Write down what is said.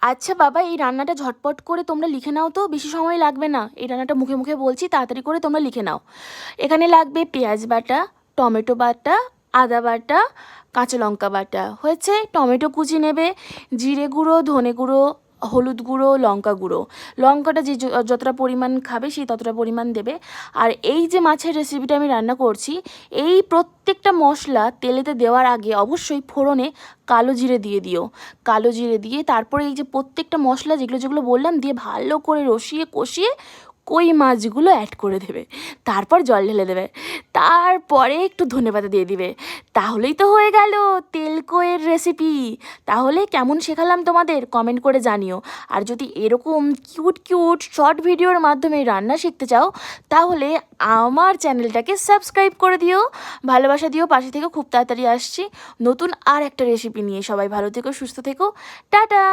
আচ্ছা বাবা, এই রান্নাটা ঝটপট করে তোমরা লিখে নাও তো, বেশি সময় লাগবে না। এই রান্নাটা মুখে মুখে বলছি, তাড়াতাড়ি করে তোমরা লিখে নাও। এখানে লাগবে পেঁয়াজ বাটা, টমেটো বাটা, আদা বাটা, কাঁচা লঙ্কা বাটা। হয়েছে? টমেটো কুচি নেবে, জিরে গুঁড়ো, ধনে গুঁড়ো, হলুদ গুঁড়ো, লঙ্কা গুঁড়ো। লঙ্কাটা যে যতটা পরিমাণ খাবে সেই ততটা পরিমাণ দেবে। আর এই যে মাছের রেসিপিটা আমি রান্না করছি, এই প্রত্যেকটা মশলা তেলেতে দেওয়ার আগে অবশ্যই ফোড়নে কালো জিরে দিয়ে দিও। কালো জিরে দিয়ে তারপরে এই যে প্রত্যেকটা মশলা যেগুলো যেগুলো বললাম দিয়ে ভালো করে রসিয়ে কষিয়ে কই মাছগুলো অ্যাড করে দেবে। তারপর জল ঢেলে দেবে, তারপরে একটু ধনেপাতা দিয়ে দিবে। তাহলেই তো হয়ে গেল তেলকইয়ের রেসিপি। তাহলে কেমন শেখালাম তোমাদের কমেন্ট করে জানিও। আর যদি এরকম কিউট কিউট শর্ট ভিডিওর মাধ্যমে রান্না শিখতে চাও, তাহলে আমার চ্যানেলটাকে সাবস্ক্রাইব করে দিও, ভালোবাসা দিও, পাশে থেকে খুব তাড়াতাড়ি আসছি নতুন আর একটা রেসিপি নিয়ে। সবাই ভালো থেকো, সুস্থ থেকো, টাটা।